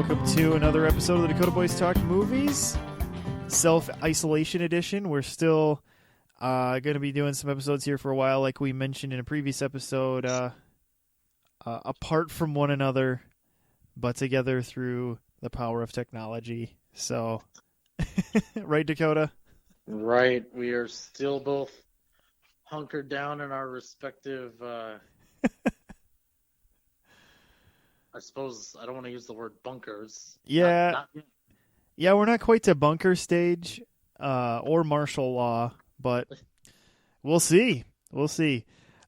welcome to another episode of the Dakota Boys Talk Movies, Self-Isolation Edition. We're still going to be doing some episodes here for a while, like we mentioned in a previous episode, apart from one another, but together through the power of technology. So, right, Dakota? Right. We are still both hunkered down in our respective, I suppose, I don't want to use the word bunkers. Yeah. Yeah, we're not quite to bunker stage or martial law, but we'll see. We'll see.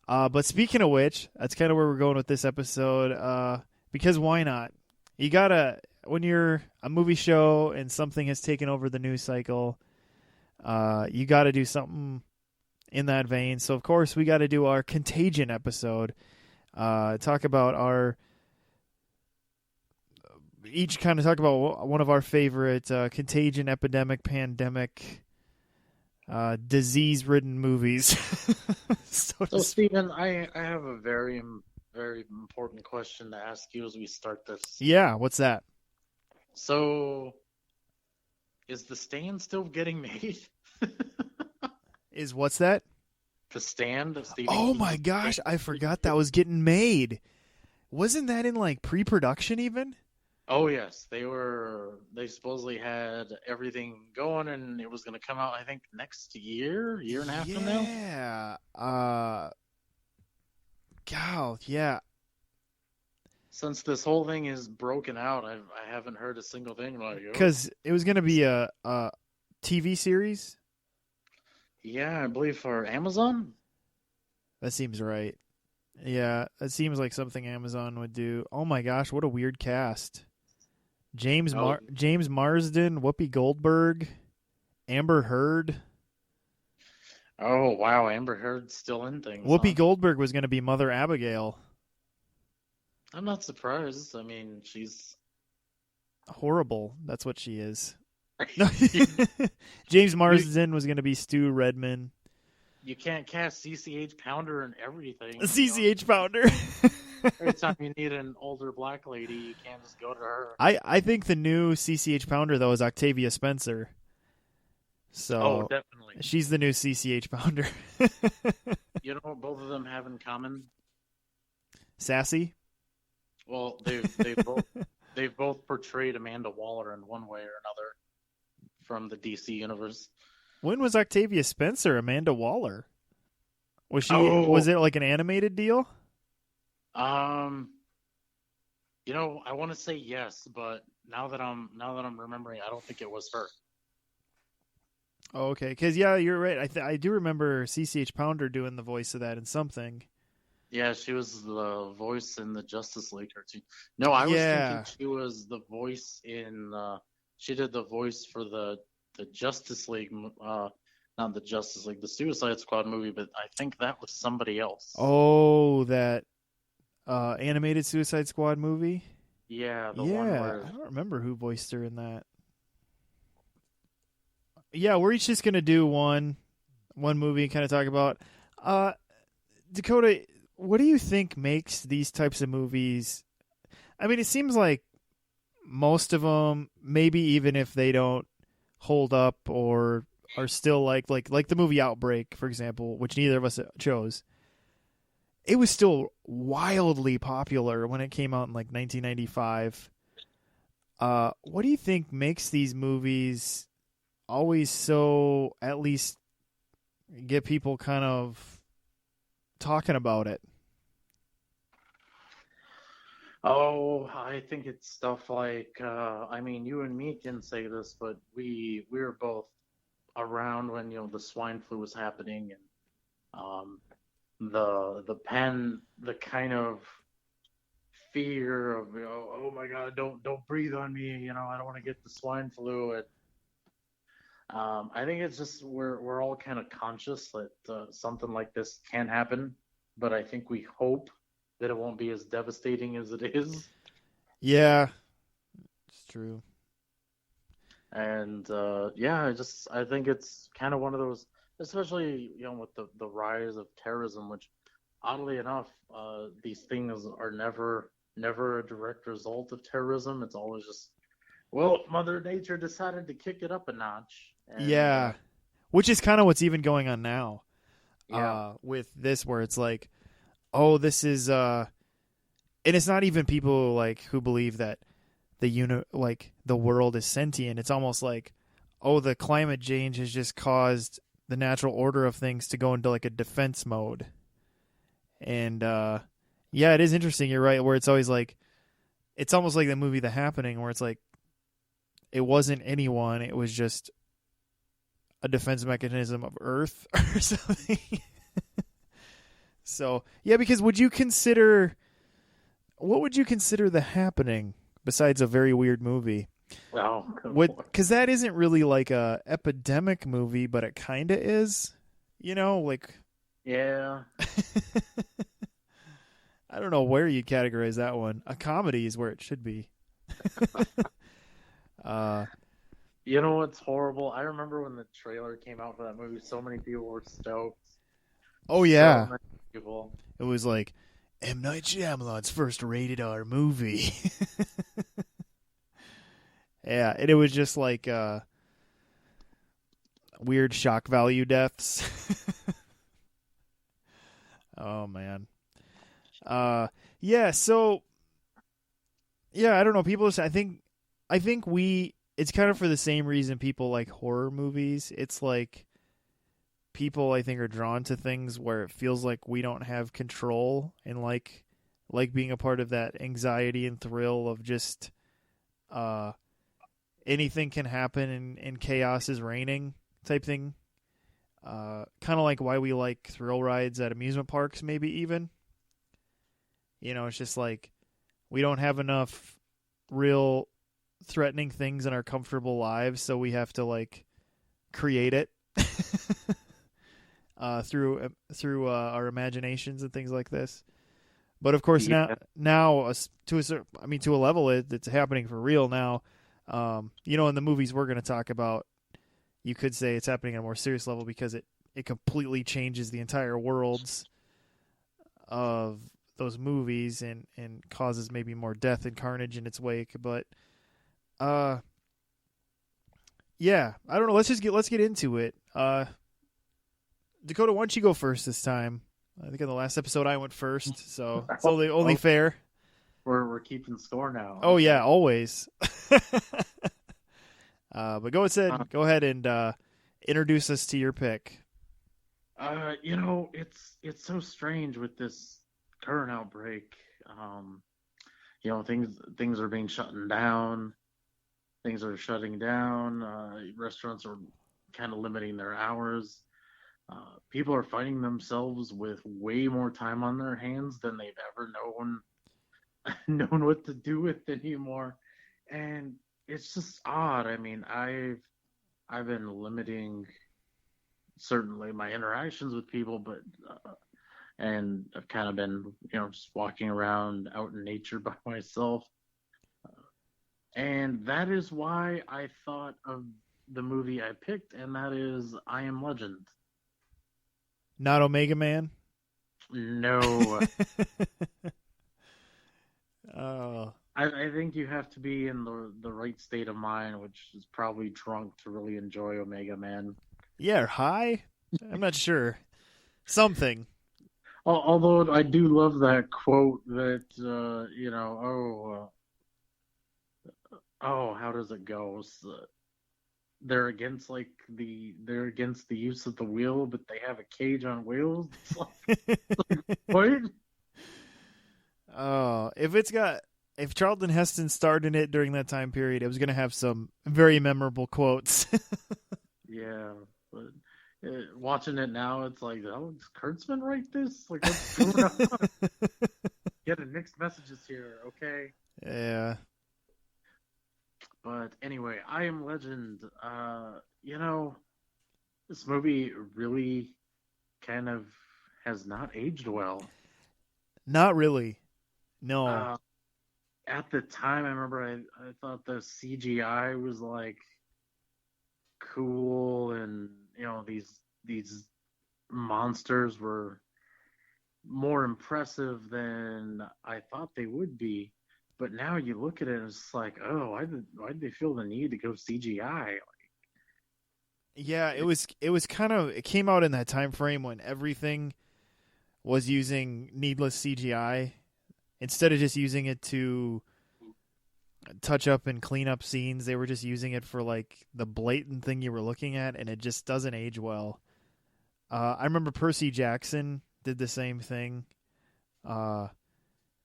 But speaking of which, that's kind of where we're going with this episode, because why not? You gotta, when you're a movie show and something has taken over the news cycle, you gotta do something in that vein. So, of course, we gotta do our Contagion episode, talk about each kind of talk about one of our favorite contagion, epidemic, pandemic, disease-ridden movies. So Stephen, I have a very, very important question to ask you as we start this. Yeah, what's that? So, is The Stand still getting made? Is what's that? The Stand of Stephen Oh King's my gosh, I forgot that was getting made. Wasn't that in like pre-production even? Oh yes, they supposedly had everything going and it was going to come out, I think, next year and a half from now. Yeah. God, yeah. Since this whole thing is broken out, I haven't heard a single thing like it. Because it was going to be a TV series? Yeah, I believe for Amazon. That seems right. Yeah, that seems like something Amazon would do. Oh my gosh, what a weird cast. James Marsden, Whoopi Goldberg, Amber Heard. Oh, wow, Amber Heard's still in things. Whoopi Goldberg was going to be Mother Abigail. I'm not surprised. I mean, she's horrible. That's what she is. James Marsden was going to be Stu Redman. You can't cast CCH Pounder and everything. CCH Pounder. Every time you need an older black lady, you can't just go to her. I think the new CCH Pounder, though, is Octavia Spencer. So definitely. She's the new CCH Pounder. You know what both of them have in common? Sassy? Well, they've both portrayed Amanda Waller in one way or another from the DC universe. When was Octavia Spencer Amanda Waller? Was was it like an animated deal? You know, I want to say yes, but now that I'm remembering, I don't think it was her. Oh, okay, because yeah, you're right. I do remember CCH Pounder doing the voice of that in something. Yeah, she was the voice in the Justice League cartoon. No, I was thinking she was the voice in. She did the voice for the Justice League, not the Justice League, the Suicide Squad movie, but I think that was somebody else. Oh, that animated Suicide Squad movie? Yeah, one where... I don't remember who voiced her in that. Yeah, we're each just going to do one movie and kind of talk about... Dakota, what do you think makes these types of movies... I mean, it seems like most of them, maybe even if they don't hold up or are still like the movie Outbreak, for example, which neither of us chose. It was still wildly popular when it came out in like 1995. What do you think makes these movies always so, at least get people kind of talking about it? Oh, I think it's stuff like, I mean, you and me can say this, but we were both around when, the swine flu was happening, and the kind of fear of, oh my God, don't breathe on me, I don't want to get the swine flu. And I think it's just we're all kind of conscious that something like this can happen, but I think we hope that it won't be as devastating as it is. Yeah, it's true. And I think it's kind of one of those, especially with the rise of terrorism, which oddly enough, these things are never never a direct result of terrorism. It's always just, well, Mother Nature decided to kick it up a notch, and Yeah, which is kind of what's even going on now. yeah, With this, where it's like, oh, this is and it's not even people like who believe that like the world is sentient. It's almost like, oh, the climate change has just caused the natural order of things to go into like a defense mode. And yeah, it is interesting. You're right. Where it's always like, it's almost like the movie The Happening, where it's like it wasn't anyone. It was just a defense mechanism of Earth or something. So yeah, because what would you consider The Happening besides a very weird movie? oh, Because that isn't really like a epidemic movie, but it kind of is. Like yeah. I don't know where you'd categorize that one. A comedy is where it should be. uh, You know what's horrible? I remember when the trailer came out for that movie, so many people were stoked. oh So yeah, many people. it was like M Night Shyamalan's first rated R movie. Yeah, and it was just like weird shock value deaths. Oh man. Yeah, so yeah, I don't know. People I think it's kind of for the same reason people like horror movies. It's like people I think are drawn to things where it feels like we don't have control, and like being a part of that anxiety and thrill of just uh anything can happen and chaos is reigning type thing. Kind of like why we like thrill rides at amusement parks, maybe even. It's just like we don't have enough real threatening things in our comfortable lives, so we have to like create it through our imaginations and things like this. But of course, Yeah. now to a level, it's happening for real now. In the movies we're going to talk about, you could say it's happening on a more serious level because it completely changes the entire worlds of those movies and causes maybe more death and carnage in its wake. But uh, yeah, I don't know. Let's get into it. Dakota, why don't you go first this time? I think in the last episode I went first, so it's only Oh, fair. we're keeping score now. Oh Okay. yeah, always. But Uh, go ahead and introduce us to your pick. it's so strange with this current outbreak. Um, things are being shut down. Things are shutting down. Restaurants are kind of limiting their hours. People are finding themselves with way more time on their hands than they've ever known what to do with anymore, and it's just odd. I mean, I've been limiting certainly my interactions with people, but and I've kind of been just walking around out in nature by myself, and that is why I thought of the movie I picked, and that is I Am Legend. Not Omega Man. No, Oh I think you have to be in the right state of mind, which is probably drunk to really enjoy Omega Man. yeah, or high. I'm not sure. Something. Although I do love that quote that how does it go? They're against the use of the wheel, but they have a cage on wheels. It's like, what? Oh, if Charlton Heston starred in it during that time period, it was going to have some very memorable quotes. Yeah, but watching it now, it's like, oh, does Kurtzman write this? Like, what's going on? Getting mixed messages here, okay? Yeah. But anyway, I Am Legend. This movie really kind of has not aged well. Not really. No. Uh, at the time, I remember I thought the CGI was like cool, and these monsters were more impressive than I thought they would be. But now you look at it and it's like, oh, why did they feel the need to go CGI? Yeah, It, it was kind of it came out in that time frame when everything was using needless CGI instead of just using it to touch up and clean up scenes. They were just using it for like the blatant thing you were looking at, and it just doesn't age well. I remember Percy Jackson did the same thing. Uh,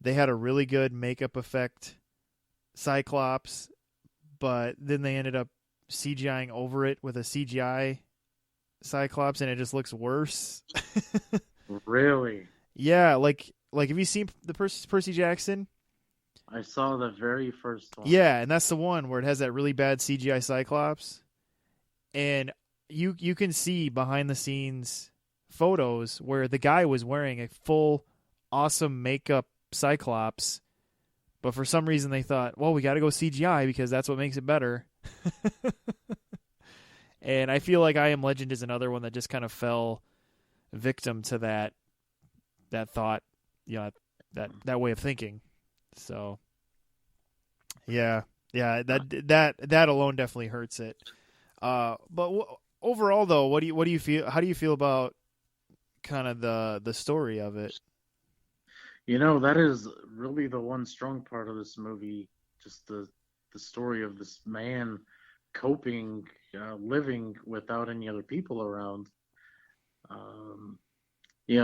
they had a really good makeup effect Cyclops, but then they ended up CGIing over it with a CGI Cyclops, and it just looks worse. really, Yeah, like have you seen the Percy Jackson? I saw the very first one. Yeah, and that's the one where it has that really bad CGI Cyclops, and you can see behind the scenes photos where the guy was wearing a full awesome makeup Cyclops, but for some reason they thought, well, we got to go CGI because that's what makes it better. And I feel like I Am Legend is another one that just kind of fell victim to that thought, you know, that way of thinking. So, yeah, yeah, that alone definitely hurts it. But overall, though, what do you feel? How do you feel about kind of the story of it? That is really the one strong part of this movie, just the story of this man coping, living without any other people around. Um, the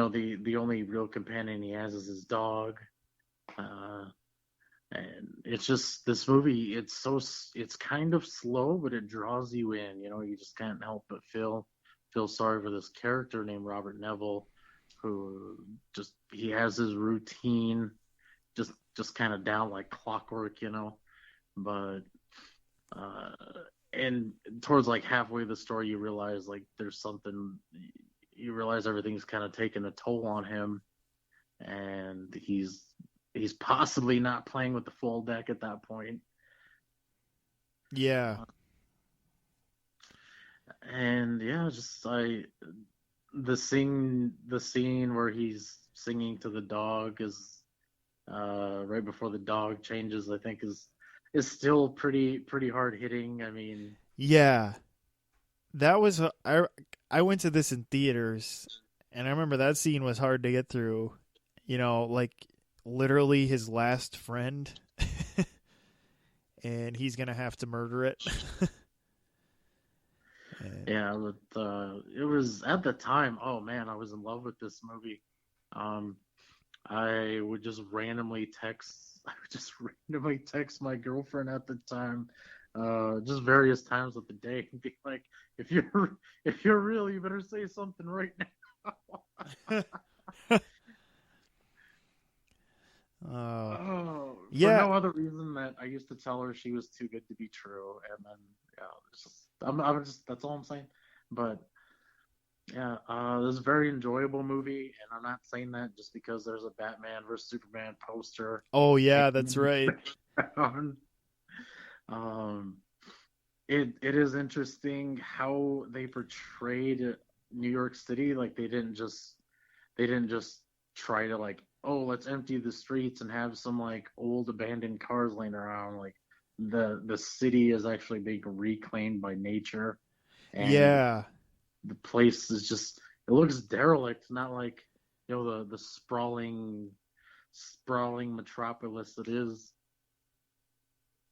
only real companion he has is his dog. Uh, and it's just this movie. It's kind of slow, but it draws you in. You just can't help but feel sorry for this character named Robert Neville, who just he has his routine, just kind of down like clockwork. But uh, and towards like halfway the story, you realize like there's something. You realize everything's kind of taken a toll on him, and he's possibly not playing with the full deck at that point. Yeah, And yeah, just the scene where he's singing to the dog is right before the dog changes. I think is still pretty hard hitting. I mean, yeah. That was I went to this in theaters, and I remember that scene was hard to get through. You know, like literally his last friend, and he's gonna have to murder it. And, yeah, but it was at the time. Oh man, I was in love with this movie. Um, I would just randomly text. I would just randomly text my girlfriend at the time, just various times of the day, and be like, "If you're if you're real, you better say something right now." oh Oh, for yeah, no other reason that I used to tell her she was too good to be true, and then yeah, it's just I'm just that's all I'm saying. But yeah, this is a very enjoyable movie, and I'm not saying that just because there's a Batman versus Superman poster oh yeah, that's hanging right. around. Um, it is interesting how they portrayed New York City. Like they didn't just try to like, oh, let's empty the streets and have some like old abandoned cars laying around. Like the city is actually being reclaimed by nature, and Yeah, the place is just it looks derelict, not like the sprawling metropolis it is.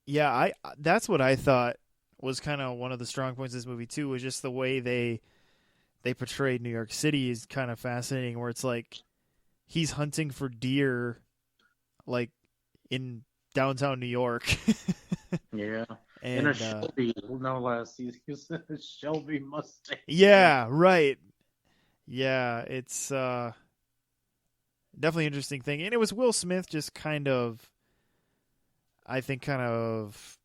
yeah. I that's what I thought was kind of one of the strong points of this movie too. Was just the way they portrayed New York City is kind of fascinating. Where it's like he's hunting for deer, like in downtown New York, Yeah, in a and Shelby, no less. He's in a Shelby Mustang. yeah, right. Yeah, it's definitely an interesting thing, and it was Will Smith just kind of, I think, kind of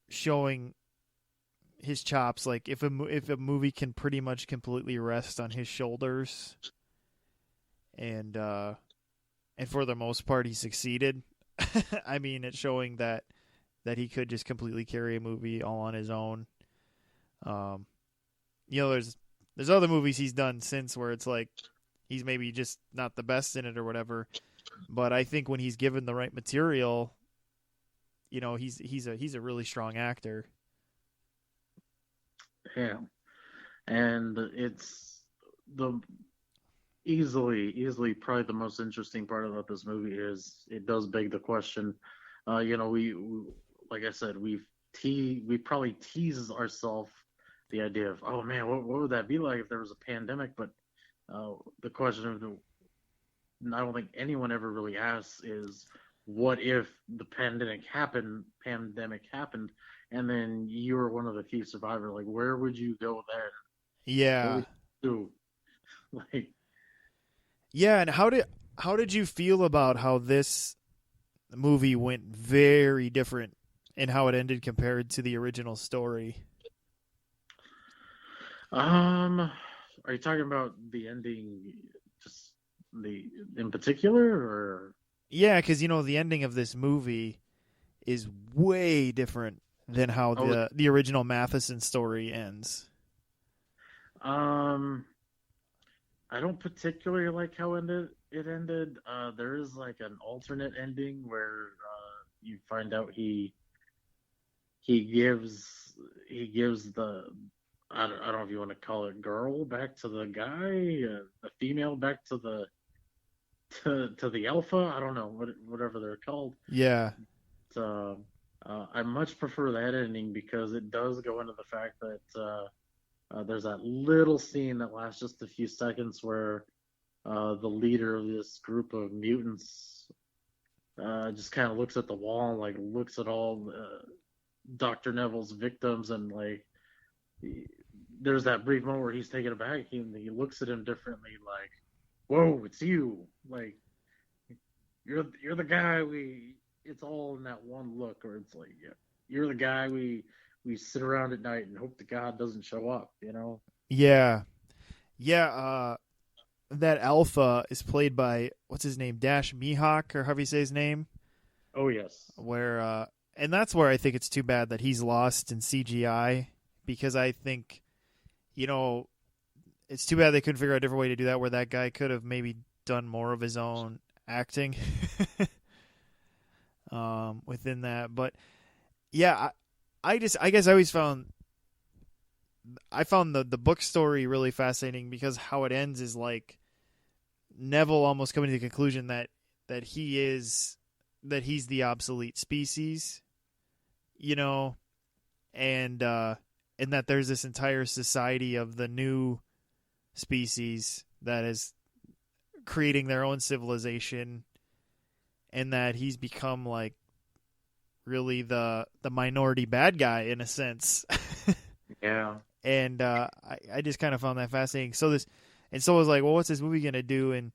showing his chops. Like if a movie can pretty much completely rest on his shoulders, and for the most part he succeeded. I mean, it's showing that he could just completely carry a movie all on his own. Um, there's other movies he's done since where it's like he's maybe just not the best in it or whatever. But I think when he's given the right material, he's a really strong actor. Yeah, and it's the easily probably the most interesting part about this movie is it does beg the question. We like I said, we probably tease ourselves the idea of, oh man, what would that be like if there was a pandemic? But the question of I don't think anyone ever really asks is, what if the pandemic happened, and then you were one of the few survivors? Like, where would you go then? What Yeah. would you do? Like, Yeah, and how did you feel about how this movie went very different in how it ended compared to the original story? are you talking about the ending, just the in particular, or Yeah, because the ending of this movie is way different than how oh, the original Matheson story ends. um, I don't particularly like how it ended. There is like an alternate ending where you find out he gives the I don't know if you want to call it girl back to the guy, the female back to the alpha. I don't know whatever they're called. Yeah. Uh, I much prefer that ending because it does go into the fact that there's that little scene that lasts just a few seconds where the leader of this group of mutants just kind of looks at the wall and like looks at all Dr. Neville's victims, and like there's that brief moment where he's taken aback. He looks at him differently, like, "Whoa, it's you! Like you're the guy we." It's all in that one look, or it's like, yeah, you're the guy we sit around at night and hope to God doesn't show up. You know? Yeah. Yeah. That alpha is played by what's his name, Dash Mihawk, or however you say his name. Oh yes. And that's where I think it's too bad that he's lost in CGI, because I think, it's too bad they couldn't figure out a different way to do that, where that guy could have maybe done more of his own acting within that. But yeah, I guess I always found the book story really fascinating, because how it ends is like Neville almost coming to the conclusion that he's the obsolete species, and that there's this entire society of the new species that is creating their own civilization, and that he's become like really the minority bad guy in a sense. Yeah. And I just kind of found that fascinating. So I was like, well, what's this movie gonna do? And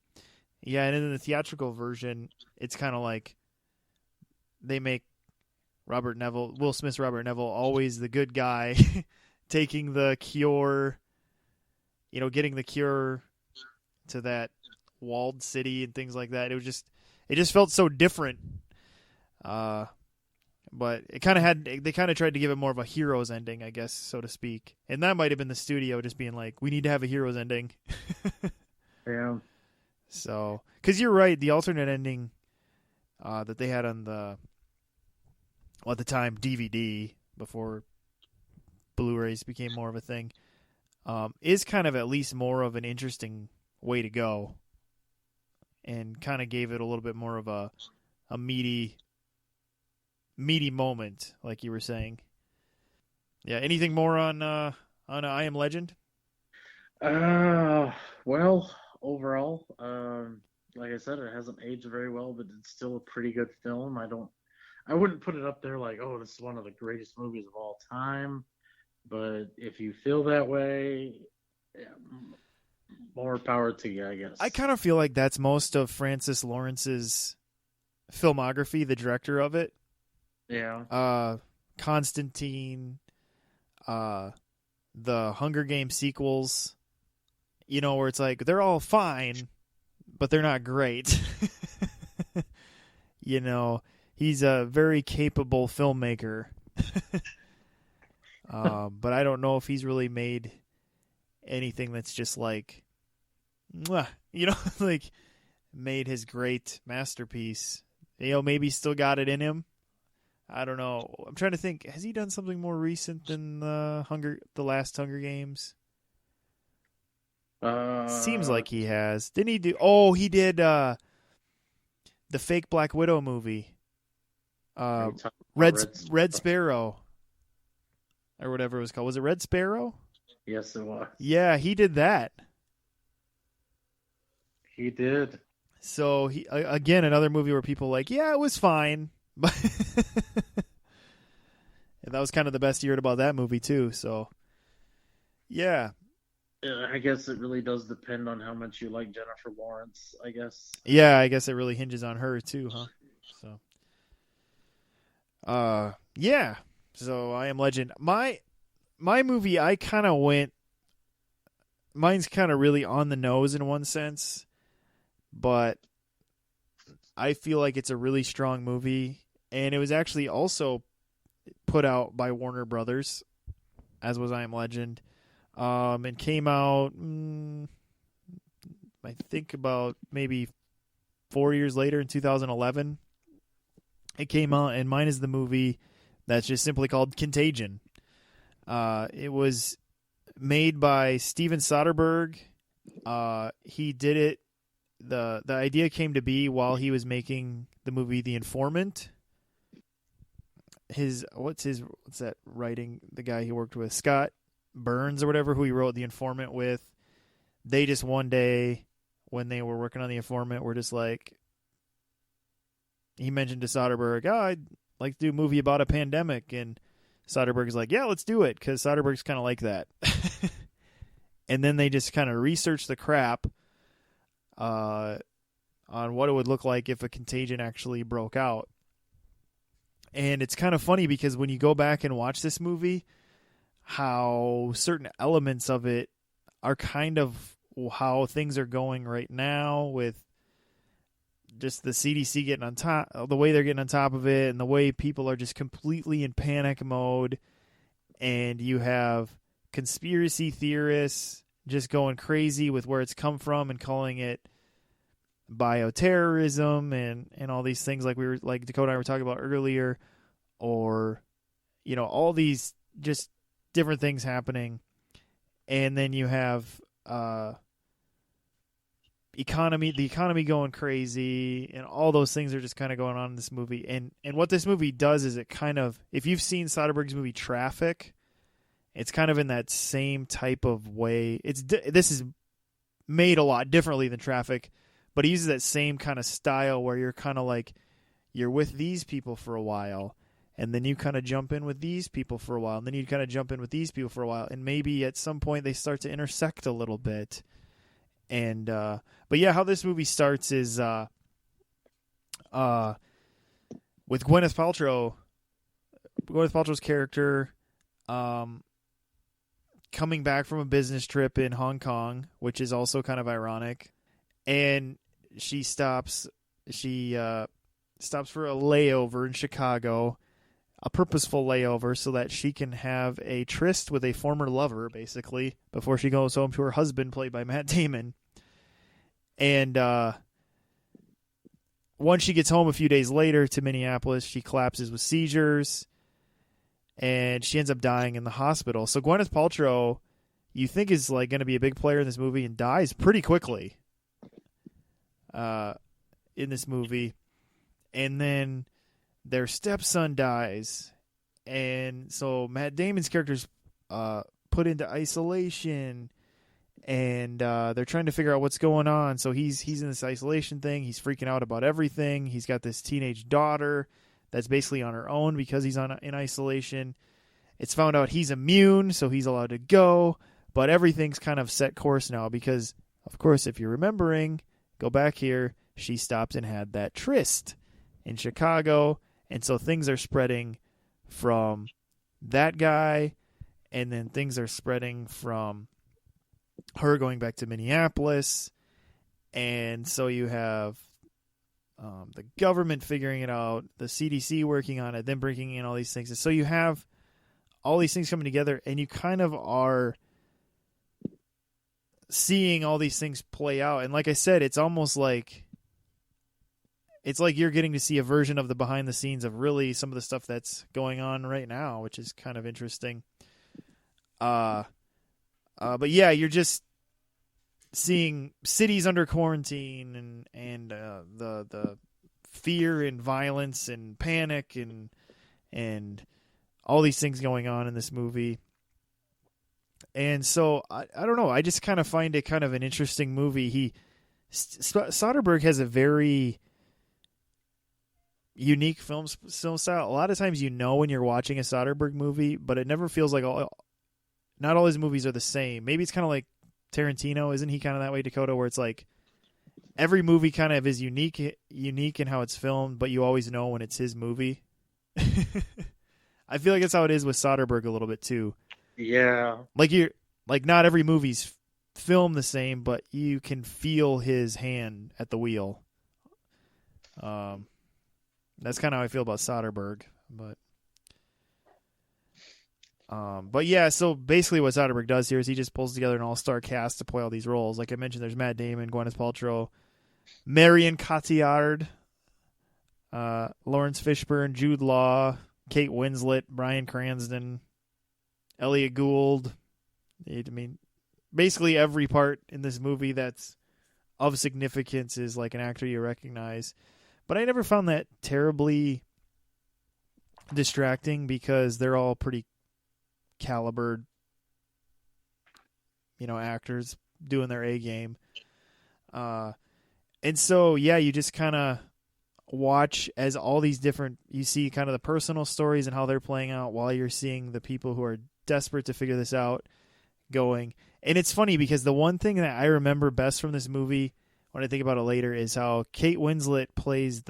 yeah, and in the theatrical version, it's kind of like they make Will Smith's Robert Neville, always the good guy, taking the cure, getting the cure to that walled city and things like that. It just felt so different. But they kind of tried to give it more of a hero's ending, I guess, so to speak. And that might have been the studio just being like, we need to have a hero's ending. Yeah. So, because you're right, the alternate ending that they had on at the time, DVD, before Blu-rays became more of a thing, is kind of at least more of an interesting way to go, and kind of gave it a little bit more of a meaty moment, like you were saying. Yeah. Anything more on I Am Legend? Well, overall, like I said, it hasn't aged very well, but it's still a pretty good film. I wouldn't put it up there like, oh, this is one of the greatest movies of all time. But if you feel that way, yeah, more power to you, I guess. I kind of feel like that's most of Francis Lawrence's filmography, the director of it. Yeah. Constantine, the Hunger Games sequels, where it's like they're all fine, but they're not great. He's a very capable filmmaker. But I don't know if he's really made anything that's just like, mwah, like made his great masterpiece. Maybe he's still got it in him. I don't know. I'm trying to think. Has he done something more recent than the last Hunger Games? Seems Uh, like he has. Didn't he do? Oh, he did the fake Black Widow movie. are Uh, you talking about Red Red Red Sparrow? Sparrow or whatever it was called. Was it Red Sparrow? Yes, it was. Yeah, he did that. He did. So he again another movie where people like, yeah, it was fine, but and that was kind of the best you heard about that movie too. So yeah, I guess it really does depend on how much you like Jennifer Lawrence, I guess. yeah, I guess it really hinges on her too, huh? So yeah. So I Am Legend. My movie, I kind of went. Mine's kind of really on the nose in one sense, but I feel like it's a really strong movie, and it was actually also put out by Warner Brothers, as was I Am Legend, and came out. I think about maybe 4 years later in 2011. It came out, and mine is the movie that's just simply called Contagion. It was made by Steven Soderbergh. He did it. The idea came to be while he was making the movie The Informant. What's that writing? The guy he worked with, Scott Burns or whatever, who he wrote The Informant with. They just one day when they were working on The Informant were just like, he mentioned to Soderbergh, I'd like to do a movie about a pandemic, and Soderbergh's like, yeah, let's do it, because Soderbergh's kind of like that. And then they just kind of researched the crap on what it would look like if a contagion actually broke out. And it's kind of funny because when you go back and watch this movie, how certain elements of it are kind of how things are going right now with just the CDC getting on top, the way they're getting on top of it, and the way people are just completely in panic mode. And you have conspiracy theorists just going crazy with where it's come from and calling it bioterrorism and all these things like Dakota and I were talking about earlier, or all these just different things happening. And then you have the economy going crazy, and all those things are just kind of going on in this movie. And what this movie does is it kind of, if you've seen Soderbergh's movie Traffic, it's kind of in that same type of way. This is made a lot differently than Traffic, but he uses that same kind of style where you're kind of like, you're with these people for a while, and then you kind of jump in with these people for a while, and then you kind of jump in with these people for a while, and maybe at some point they start to intersect a little bit. And but yeah, how this movie starts is with Gwyneth Paltrow. Gwyneth Paltrow's character coming back from a business trip in Hong Kong, which is also kind of ironic, and she stops for a layover in Chicago, a purposeful layover, so that she can have a tryst with a former lover, basically, before she goes home to her husband, played by Matt Damon. And once she gets home a few days later to Minneapolis, she collapses with seizures, and she ends up dying in the hospital. So Gwyneth Paltrow, you think is like going to be a big player in this movie, and dies pretty quickly in this movie. And then their stepson dies, and so Matt Damon's character's put into isolation, and they're trying to figure out what's going on. So he's in this isolation thing. He's freaking out about everything. He's got this teenage daughter that's basically on her own because he's in isolation. It's found out he's immune, so he's allowed to go. But everything's kind of set course now because, of course, if you're remembering, go back here, she stopped and had that tryst in Chicago. And so things are spreading from that guy, and then things are spreading from her going back to Minneapolis. And so you have the government figuring it out, the CDC working on it, then bringing in all these things. And so you have all these things coming together, and you kind of are seeing all these things play out. And like I said, it's almost like you're getting to see a version of the behind the scenes of really some of the stuff that's going on right now, which is kind of interesting. But yeah, you're just seeing cities under quarantine and the fear and violence and panic and all these things going on in this movie. And so I don't know. I just kind of find it kind of an interesting movie. Soderbergh has a very unique film style. A lot of times, when you're watching a Soderbergh movie, but it never feels like not all his movies are the same. Maybe it's kind of like Tarantino, isn't he kind of that way, Dakota? Where it's like every movie kind of is unique in how it's filmed, but you always know when it's his movie. I feel like that's how it is with Soderbergh a little bit too. Yeah. Like not every movie's filmed the same, but you can feel his hand at the wheel. That's kind of how I feel about Soderbergh, but yeah, so basically what Soderbergh does here is he just pulls together an all-star cast to play all these roles. Like I mentioned, there's Matt Damon, Gwyneth Paltrow, Marion Cotillard, Lawrence Fishburne, Jude Law, Kate Winslet, Bryan Cranston, Elliot Gould. I mean, basically every part in this movie that's of significance is like an actor you recognize. But I never found that terribly distracting because they're all pretty calibered, actors doing their A game. And so, yeah, you just kind of watch as all these you see kind of the personal stories and how they're playing out while you're seeing the people who are desperate to figure this out going. And it's funny because the one thing that I remember best from this movie when I think about it later is how Kate Winslet plays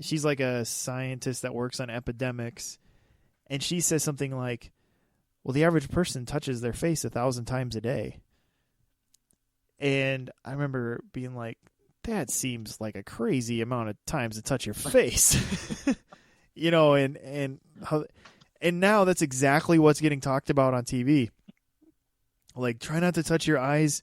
she's like a scientist that works on epidemics, and she says something like, well, the average person touches their face 1,000 times a day. And I remember being like, that seems like a crazy amount of times to touch your face. And now that's exactly what's getting talked about on TV. Like, try not to touch your eyes,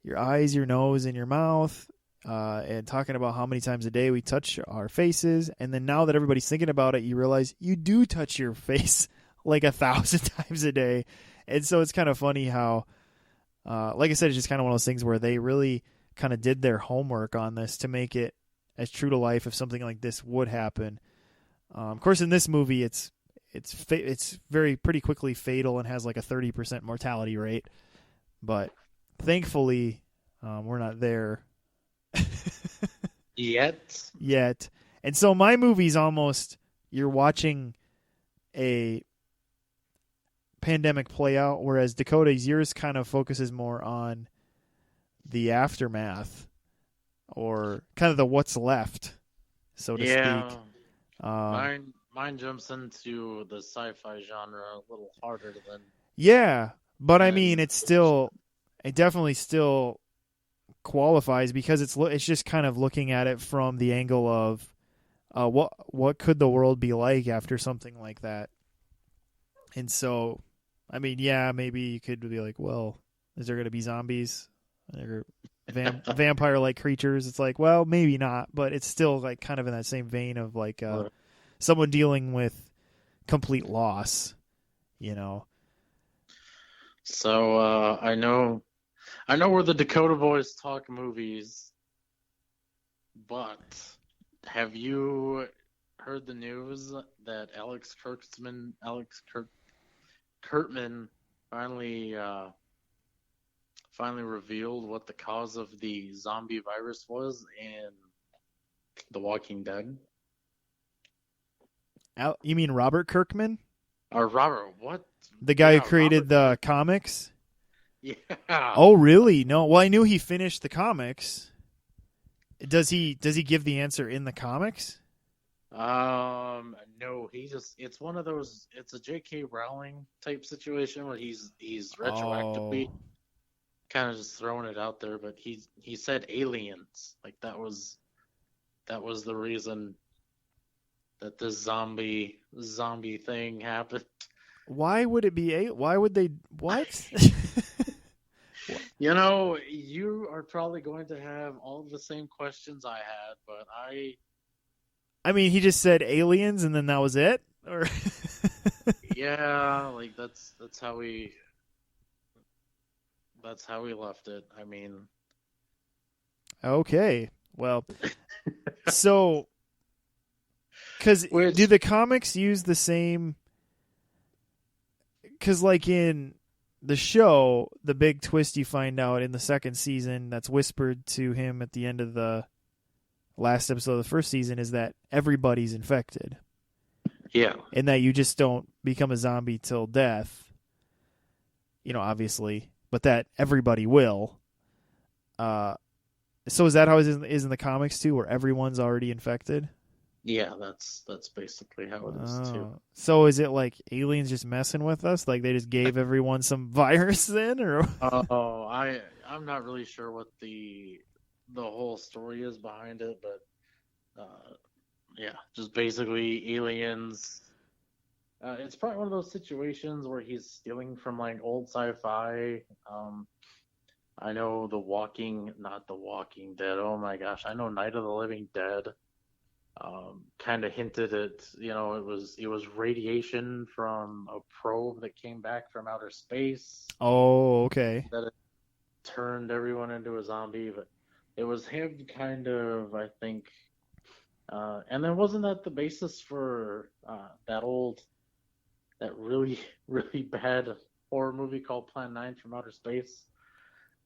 your nose, and your mouth, and talking about how many times a day we touch our faces. And then now that everybody's thinking about it, you realize you do touch your face like 1,000 times a day. And so it's kind of funny how, like I said, it's just kind of one of those things where they really kind of did their homework on this to make it as true to life if something like this would happen. Of course, in this movie, it's pretty quickly fatal and has like a 30% mortality rate. But thankfully, we're not there yet. And so my movie's almost, you're watching a pandemic play out, whereas Dakota's, yours kind of focuses more on the aftermath or kind of the what's left, so to speak. Mine jumps into the sci-fi genre a little harder than. Yeah, but I mean, it definitely still qualifies because it's just kind of looking at it from the angle of what could the world be like after something like that. And so, I mean, yeah, maybe you could be like, well, is there going to be zombies? Or vampire-like creatures? It's like, well, maybe not, but it's still like kind of in that same vein of like someone dealing with complete loss, So I know we're the Dakota Boys Talk Movies, but have you heard the news that Alex Kurtzman finally revealed what the cause of the zombie virus was in The Walking Dead? You mean Robert Kirkman? Or Robert, what? The guy who created the comics? Yeah. Oh, really? No. Well, I knew he finished the comics. Does he give the answer in the comics? No, it's one of those, it's a J.K. Rowling type situation where he's retroactively kind of just throwing it out there, but he said aliens. Like that was the reason that this zombie thing happened. Why would it be? Why would they? What? You are probably going to have all of the same questions I had, but I mean, he just said aliens and then that was it? Or yeah, like that's how we left it. I mean, okay. Well, so cuz do which the comics use the same cuz like in the show, the big twist you find out in the second season that's whispered to him at the end of the last episode of the first season is that everybody's infected yeah, and that you just don't become a zombie till death. Obviously, but that everybody will. So is that how it is in the comics too, where everyone's already infected? yeah, that's basically how it is too. So is it like aliens just messing with us? Like they just gave everyone some virus then, or? Oh, I'm not really sure what the whole story is behind it, but yeah, just basically aliens. It's probably one of those situations where he's stealing from like old sci-fi. I know not The Walking Dead. Oh my gosh, I know Night of the Living Dead. Kind of hinted at, it was radiation from a probe that came back from outer space Oh, okay. that it turned everyone into a zombie, but it was him kind of, I think. And then wasn't that the basis for that really, really bad horror movie called Plan 9 from Outer Space?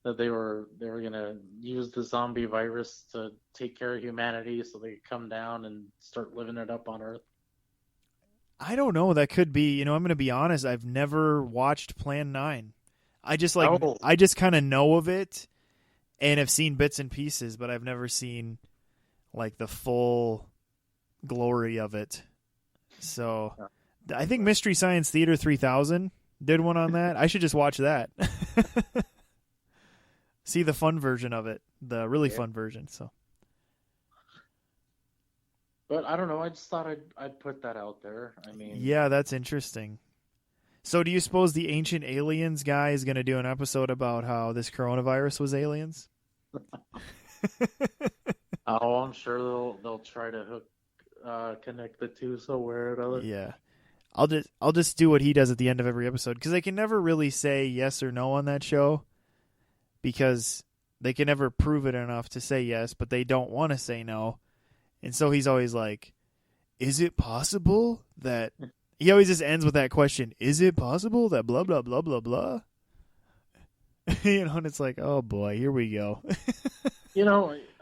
That they were gonna use the zombie virus to take care of humanity so they could come down and start living it up on Earth. I don't know. That could be. I'm going to be honest. I've never watched Plan 9. Oh, I just kind of know of it and have seen bits and pieces, but I've never seen like the full glory of it. So I think Mystery Science Theater 3000 did one on that. I should just watch that. See the fun version of it, the really fun version. So, but I don't know. I just thought I'd put that out there. I mean, yeah, that's interesting. So, do you suppose the Ancient Aliens guy is going to do an episode about how this coronavirus was aliens? oh, I'm sure they'll try to connect the two somewhere or another. Yeah. I'll just do what he does at the end of every episode because they can never really say yes or no on that show because they can never prove it enough to say yes, but they don't want to say no. And so he's always like, is it possible that... He always just ends with that question, is it possible that blah, blah, blah, blah, blah? And it's like, oh boy, here we go.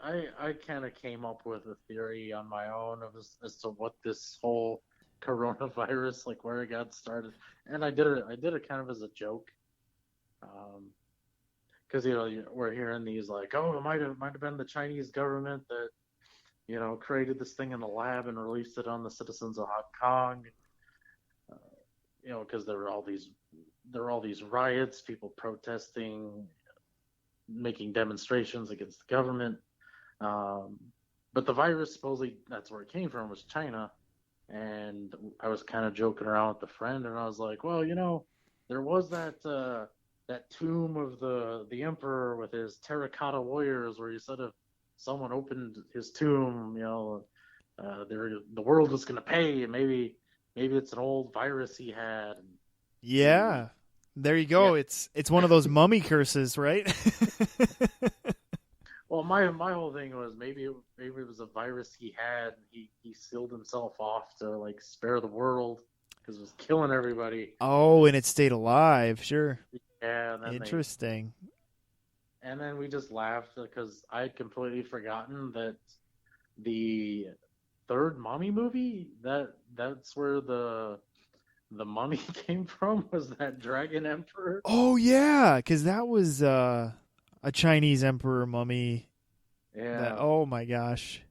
I kind of came up with a theory on my own as to what this whole coronavirus, like where it got started, and I did it kind of as a joke, because we're hearing these like, oh, it might have been the Chinese government that created this thing in the lab and released it on the citizens of Hong Kong, because there were all these riots, people protesting, making demonstrations against the government, but the virus supposedly that's where it came from was China. And I was kind of joking around with a friend, and I was like, well, there was that tomb of the emperor with his terracotta warriors, where he said if someone opened his tomb, the world was going to pay, and maybe it's an old virus he had. Yeah, there you go. Yeah. It's one of those mummy curses, right? Well, my whole thing was maybe it was a virus he had. He sealed himself off to like spare the world because it was killing everybody. Oh, and it stayed alive. Sure. Yeah. And interesting. And then we just laughed because I had completely forgotten that the third Mummy movie that's where the mummy came from, was that dragon emperor. Oh yeah, because that was a Chinese emperor mummy. Yeah. Oh my gosh,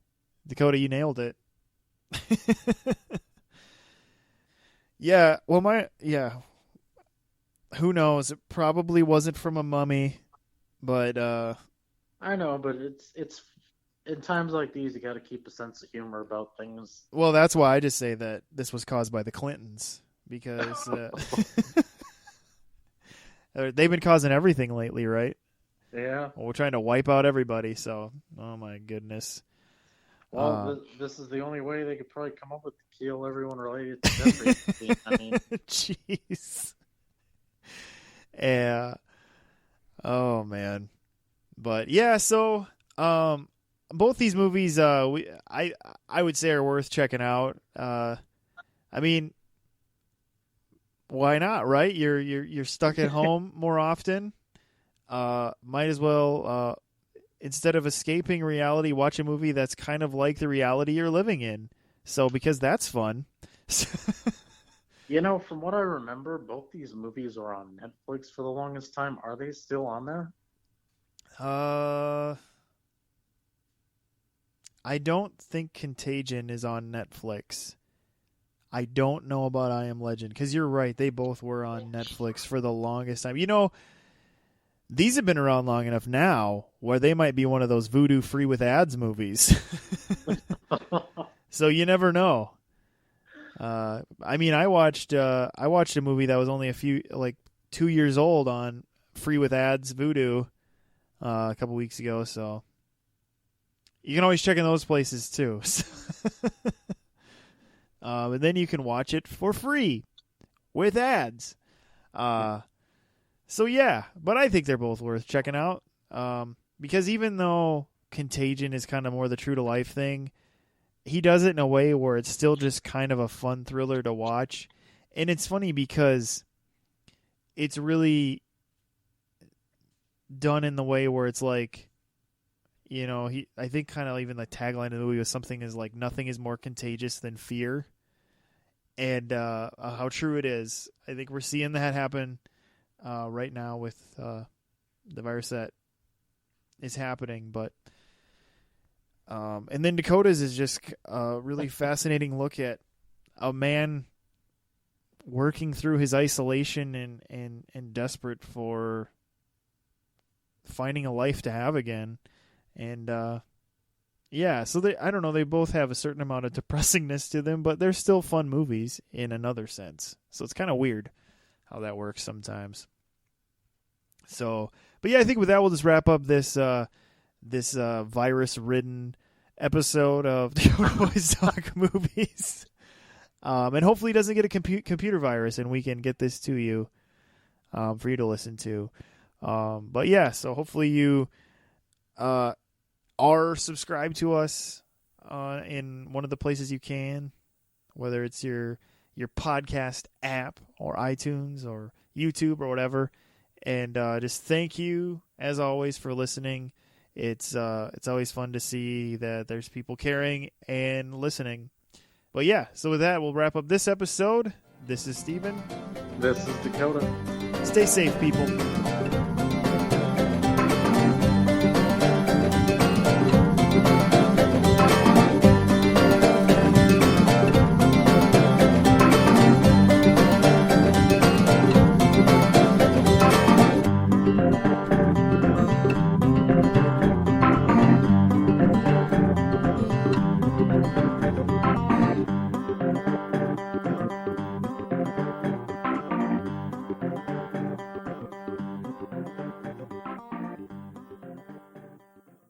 Dakota, you nailed it. Yeah. Well, who knows? It probably wasn't from a mummy, but I know, but it's in times like these, you got to keep a sense of humor about things. Well, that's why I just say that this was caused by the Clintons because they've been causing everything lately, right? Yeah. Well, we're trying to wipe out everybody, so oh my goodness. Well, this is the only way they could probably come up with to kill everyone related to Jeffrey Epstein. I mean, jeez. Yeah. Oh man. But yeah, so both these movies I would say are worth checking out. I mean, why not, right? You're stuck at home more often. Might as well instead of escaping reality, watch a movie that's kind of like the reality you're living in. So because that's fun. you know, from what I remember, both these movies are on Netflix for the longest time. Are they still on there? I don't think Contagion is on Netflix. I don't know about I Am Legend because you're right. They both were on Netflix for the longest time. You know, these have been around long enough now where they might be one of those voodoo free with ads movies. So you never know. I mean, I watched a movie that was only 2 years old on free with ads voodoo a couple weeks ago. So you can always check in those places too. And then you can watch it for free with ads. So yeah, but I think they're both worth checking out. Because even though Contagion is kind of more the true to life thing, he does it in a way where it's still just kind of a fun thriller to watch. And it's funny because it's really done in the way where it's like, you know, I think kind of even the tagline of the movie was something is like nothing is more contagious than fear. And how true it is. I think we're seeing that happen right now with the virus that is happening. But and then Dakota's is just a really fascinating look at a man working through his isolation and desperate for finding a life to have again. And yeah, so I don't know, they both have a certain amount of depressingness to them, but they're still fun movies in another sense. So it's kind of weird how that works sometimes. So, but yeah, I think with that we'll just wrap up this virus-ridden episode of Dakota Boys Talk Movies. And hopefully it doesn't get a computer virus and we can get this to you for you to listen to. But yeah, so hopefully you are subscribed to us in one of the places you can, whether it's your podcast app or iTunes or YouTube or whatever. And just thank you, as always, for listening. It's always fun to see that there's people caring and listening. But yeah, so with that, we'll wrap up this episode. This is Steven. This is Dakota. Stay safe, people.